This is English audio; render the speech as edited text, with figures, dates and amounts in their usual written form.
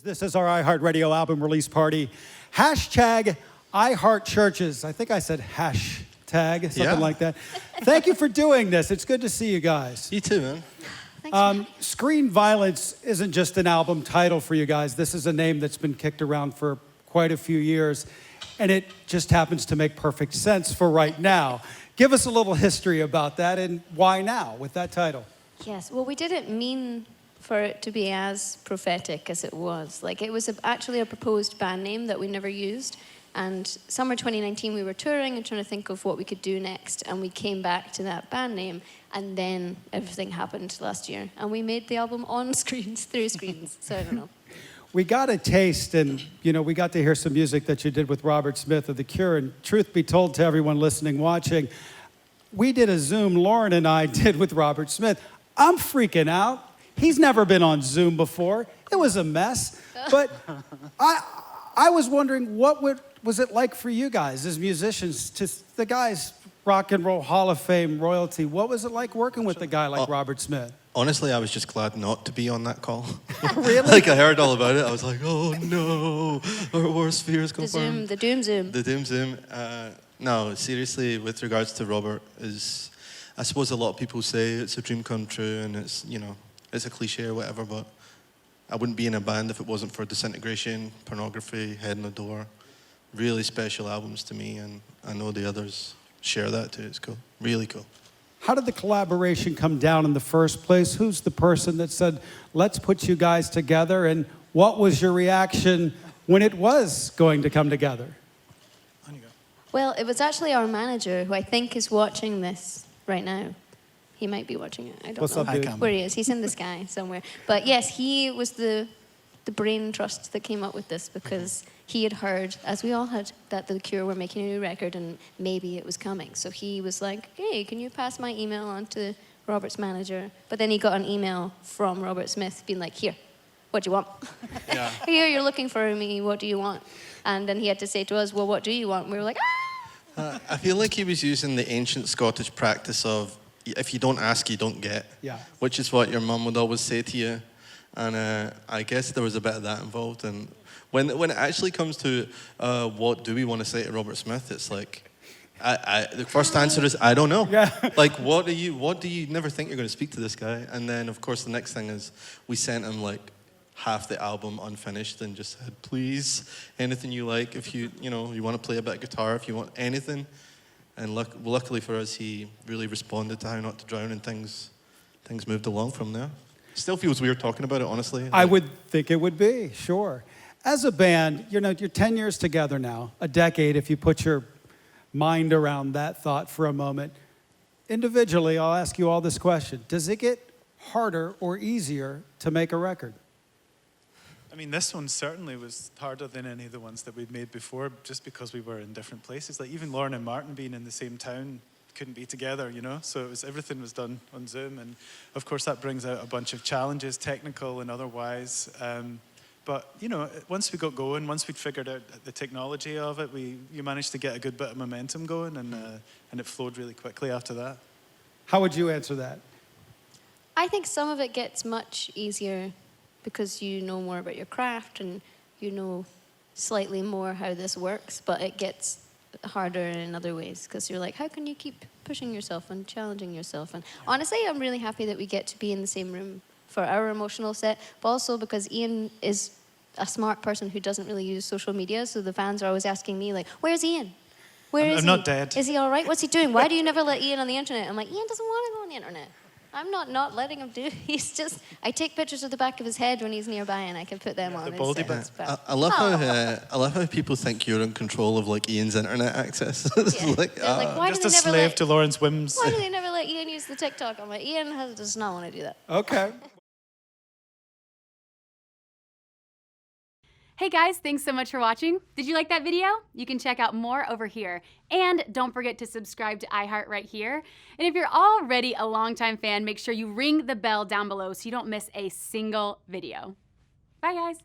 This is our iHeartRadio album release party. Hashtag iHeartChvrches. I think I said hashtag, something like that. Thank you for doing this. It's good to see you guys. You too, man. Screen Violence isn't just an album title for you guys. This is a name that's been kicked around for quite a few years, and it just happens to make perfect sense for right now. Give us a little history about that and why now with that title. Yes, well, we didn't mean for it to be as prophetic as it was. Like, it was actually a proposed band name that we never used. And summer 2019, we were touring and trying to think of what we could do next. And we came back to that band name. And then everything happened last year. And we made the album on screens, through screens. So I don't know. We got a taste, and we got to hear some music that you did with Robert Smith of The Cure. And truth be told to everyone listening, watching, we did a Zoom, Lauren and I did with Robert Smith. I'm freaking out. He's never been on Zoom before. It was a mess. But I was wondering, what was it like for you guys as musicians, the guys, Rock and Roll Hall of Fame royalty? What was it like working with a guy like Robert Smith? Honestly, I was just glad not to be on that call. Really? Like, I heard all about it. I was like, oh no, our worst fears confirmed. The Doom Zoom. The Doom Zoom. No, seriously, with regards to Robert, I suppose a lot of people say it's a dream come true and it's, it's a cliche or whatever, but I wouldn't be in a band if it wasn't for Disintegration, Pornography, Head in the Door. Really special albums to me, and I know the others share that too. It's cool, really cool. How did the collaboration come down in the first place? Who's the person that said, let's put you guys together? And what was your reaction when it was going to come together? On you go. Well, it was actually our manager, who I think is watching this right now. He might be watching it. I don't know. What's up, dude? Where he is. He's in the sky somewhere. But yes, he was the brain trust that came up with this, because he had heard, as we all had, that The Cure were making a new record and maybe it was coming. So he was like, hey, can you pass my email on to Robert's manager? But then he got an email from Robert Smith being like, here, what do you want? Yeah. Here, you're looking for me, what do you want? And then he had to say to us, well, what do you want? And we were like, I feel like he was using the ancient Scottish practice of, if you don't ask, you don't get. Yeah. Which is what your mum would always say to you. And I guess there was a bit of that involved. And when it actually comes to what do we want to say to Robert Smith, it's like, the first answer is, I don't know. Yeah. Like, what do you never think you're going to speak to this guy? And then, of course, the next thing is we sent him like half the album unfinished and just said, please, anything you like. If you want to play a bit of guitar, if you want anything. And luckily for us, he really responded to How Not to Drown, and things moved along from there. Still feels weird talking about it, honestly. I would think it would be, sure. As a band, you're 10 years together now, a decade if you put your mind around that thought for a moment. Individually, I'll ask you all this question. Does it get harder or easier to make a record? I mean, this one certainly was harder than any of the ones that we'd made before, just because we were in different places. Like, even Lauren and Martin being in the same town couldn't be together, so everything was done on Zoom, and of course that brings out a bunch of challenges, technical and otherwise, but once we got going, once we'd figured out the technology of it, you managed to get a good bit of momentum going, and it flowed really quickly after that. How would you answer that? I think some of it gets much easier because you know more about your craft and you know slightly more how this works, but it gets harder in other ways, because you're like, how can you keep pushing yourself and challenging yourself? And honestly, I'm really happy that we get to be in the same room for our emotional set, but also because Ian is a smart person who doesn't really use social media, so the fans are always asking me, like, where's Ian? Where is he? I'm not dead. Is he all right? What's he doing? Why do you never let Ian on the internet? I'm like, Ian doesn't want to go on the internet. I'm not letting him do. He's just, I take pictures of the back of his head when he's nearby, and I can put them on. The baldy bits. I love how people think you're in control of like Ian's internet access. It's Yeah. like, like, why just do a they never slave to Lauren's whims. Why do they never let Ian use the TikTok? I'm like, Ian does not want to do that. Okay. Hey guys, thanks so much for watching. Did you like that video? You can check out more over here. And don't forget to subscribe to iHeart right here. And if you're already a longtime fan, make sure you ring the bell down below so you don't miss a single video. Bye guys.